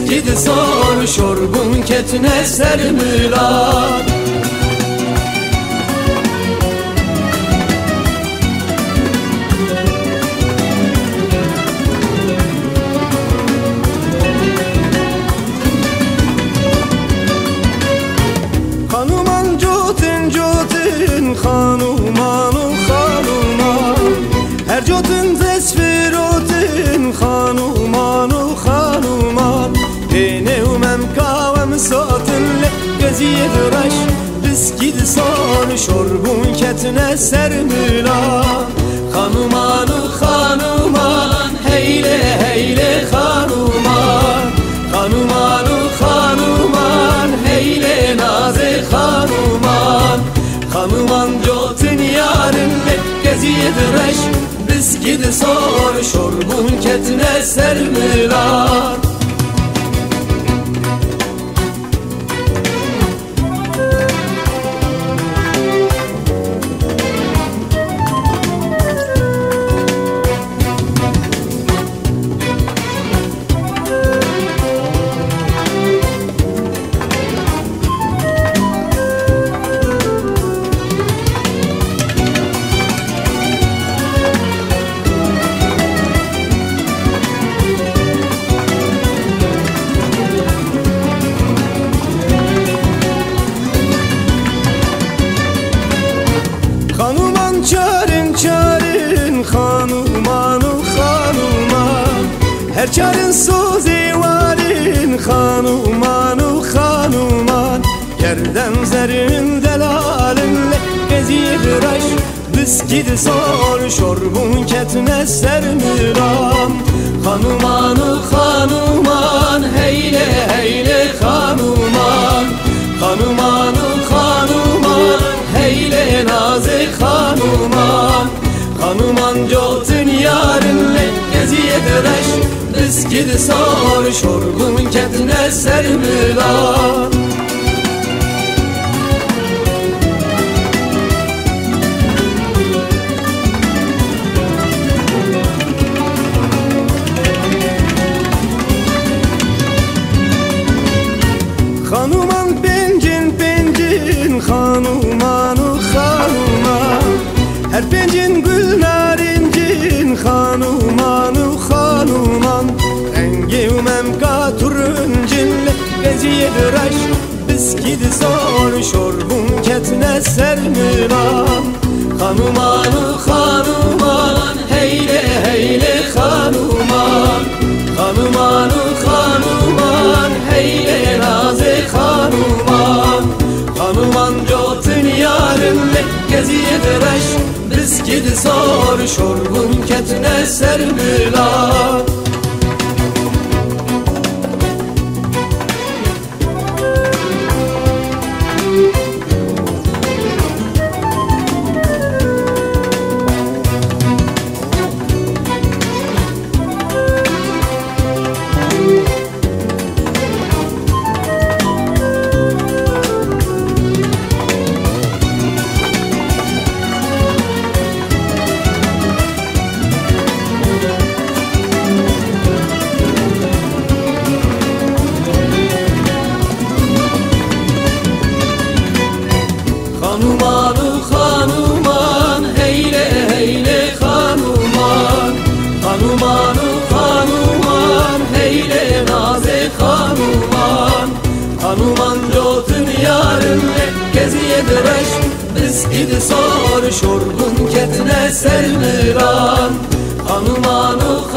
بسكد صار شرب كتنسر ملان Hanuman jotin jotin hanumanu hanuman her jotin tesfirotin hanumanu hanuman beni umem kavem satinle geziyed raş biskid san şorbun ketne sermilan hanumanu hanuman heyle heyle hanuman hanumanu hanuman heyle naze hanuman hanuman jotin yarınle geziyed reş biskid sar şorbun ketne sermilan Hanuman çarın çarın hanumanu hanuman her çarın sözi varın hanumanu hanuman yerden zerin delalinle geziyed raş biskid sar şorbun ketne sermilan hanumanu hanuman heyle heyle hanuman hanumanu hanuman heyle naze hanuman hanuman jotin yarınle geziyed reş biskid sar şorbun ketne sermilan Hanuman pencin pencin hanumanu hanuman her pencin gül narincin hanumanu hanuman rengi umem katuruncinle geziyed raş biskid sar şorbun ketne sermilan hanumanu hanuman heyle heyle hanuman hanumanu hanuman heyle naze hanuman hanuman jotin yarınle geziyed reş biskid sar şorbun ketne sermilan Hanumanu hanuman heyle heyle hanuman hanumanu hanuman heyle naze hanuman hanuman jotin yarınle geziyed reş biskid sar şorbun ketne sermilan hanumanu